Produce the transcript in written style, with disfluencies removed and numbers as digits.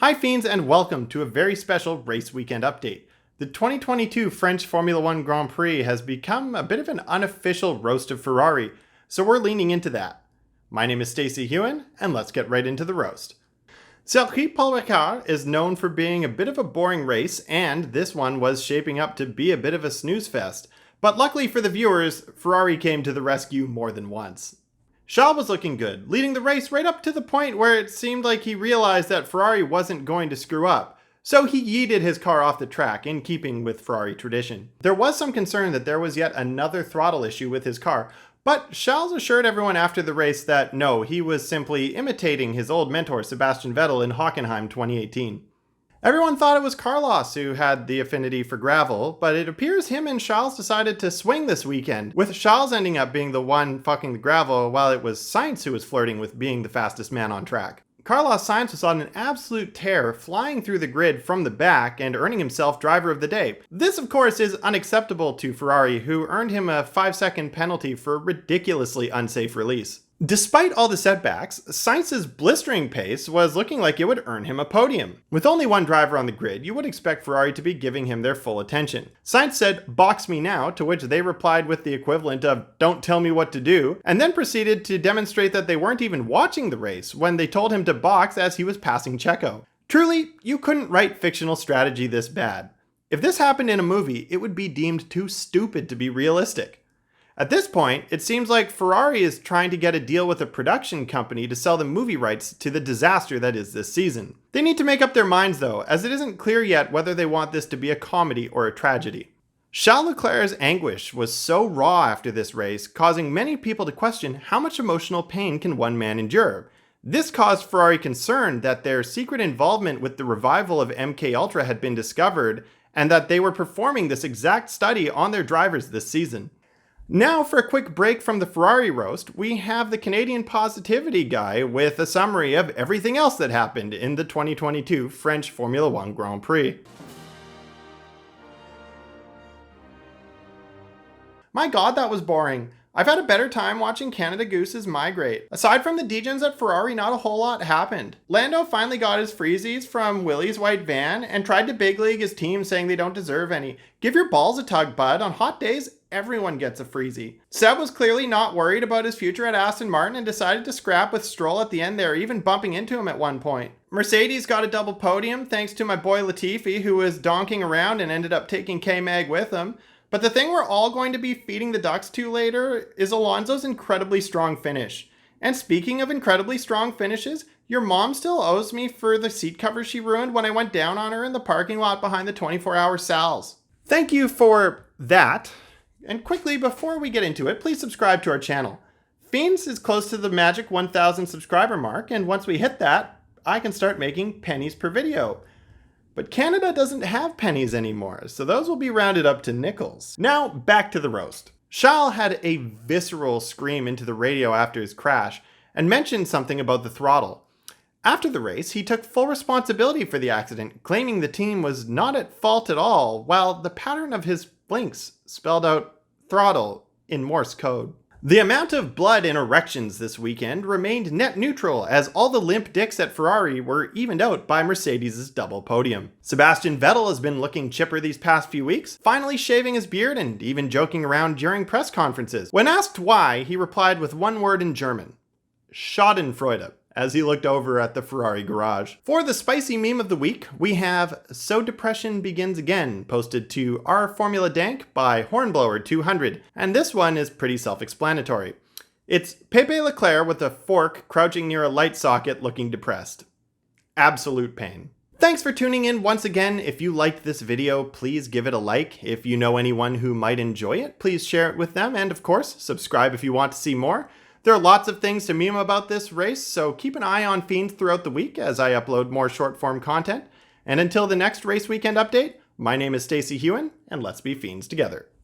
Hi Fiends and welcome to a very special race weekend update. The 2022 French Formula 1 Grand Prix has become a bit of an unofficial roast of Ferrari, so we're leaning into that. My name is Stacey Hewen, and let's get right into the roast. Circuit Paul Ricard is known for being a bit of a boring race, and this one was shaping up to be a bit of a snooze fest. But luckily for the viewers, Ferrari came to the rescue more than once. Charles was looking good, leading the race right up to the point where it seemed like he realized that Ferrari wasn't going to screw up. So he yeeted his car off the track, in keeping with Ferrari tradition. There was some concern that there was yet another throttle issue with his car, but Charles assured everyone after the race that no, he was simply imitating his old mentor Sebastian Vettel in Hockenheim 2018. Everyone thought it was Carlos who had the affinity for gravel, but it appears him and Charles decided to swing this weekend, with Charles ending up being the one fucking the gravel while it was Sainz who was flirting with being the fastest man on track. Carlos Sainz was on an absolute tear, flying through the grid from the back and earning himself driver of the day. This of course is unacceptable to Ferrari, who earned him a 5-second penalty for a ridiculously unsafe release. Despite all the setbacks, Sainz's blistering pace was looking like it would earn him a podium. With only one driver on the grid, you would expect Ferrari to be giving him their full attention. Sainz said, "Box me now," to which they replied with the equivalent of, "Don't tell me what to do," and then proceeded to demonstrate that they weren't even watching the race when they told him to box as he was passing Checo. Truly, you couldn't write fictional strategy this bad. If this happened in a movie, it would be deemed too stupid to be realistic. At this point, it seems like Ferrari is trying to get a deal with a production company to sell the movie rights to the disaster that is this season. They need to make up their minds though, as it isn't clear yet whether they want this to be a comedy or a tragedy. Charles Leclerc's anguish was so raw after this race, causing many people to question how much emotional pain can one man endure. This caused Ferrari concern that their secret involvement with the revival of MK Ultra had been discovered, and that they were performing this exact study on their drivers this season. Now for a quick break from the Ferrari roast, we have the Canadian positivity guy with a summary of everything else that happened in the 2022 French Formula 1 Grand Prix. My god, that was boring. I've had a better time watching Canada Gooses migrate. Aside from the degens at Ferrari, not a whole lot happened. Lando finally got his freezies from Willie's white van and tried to big league his team, saying they don't deserve any. Give your balls a tug, bud. On hot days, everyone gets a freezie. Seb was clearly not worried about his future at Aston Martin and decided to scrap with Stroll at the end there, even bumping into him at one point. Mercedes got a double podium thanks to my boy Latifi, who was donking around and ended up taking K-Mag with him. But the thing we're all going to be feeding the ducks to later is Alonso's incredibly strong finish. And speaking of incredibly strong finishes, your mom still owes me for the seat cover she ruined when I went down on her in the parking lot behind the 24-hour Sal's. Thank you for that. And quickly, before we get into it, please subscribe to our channel. Fiends is close to the magic 1,000 subscriber mark, and once we hit that, I can start making pennies per video. But Canada doesn't have pennies anymore, so those will be rounded up to nickels. Now, back to the roast. Charles had a visceral scream into the radio after his crash, and mentioned something about the throttle. After the race, he took full responsibility for the accident, claiming the team was not at fault at all, while the pattern of his blinks spelled out throttle in Morse code. The amount of blood and erections this weekend remained net neutral, as all the limp dicks at Ferrari were evened out by Mercedes' double podium. Sebastian Vettel has been looking chipper these past few weeks, finally shaving his beard and even joking around during press conferences. When asked why, he replied with one word in German: Schadenfreude, as he looked over at the Ferrari garage. For the spicy meme of the week, we have "So Depression Begins Again" posted to Our Formula Dank by Hornblower200, and this one is pretty self-explanatory. It's Pepe Leclerc with a fork crouching near a light socket looking depressed. Absolute pain. Thanks for tuning in once again. If you liked this video, please give it a like. If you know anyone who might enjoy it, please share it with them, and of course, subscribe if you want to see more. There are lots of things to meme about this race, so keep an eye on Fiends throughout the week as I upload more short-form content. And until the next race weekend update, my name is Stacey Hewen, and let's be Fiends together.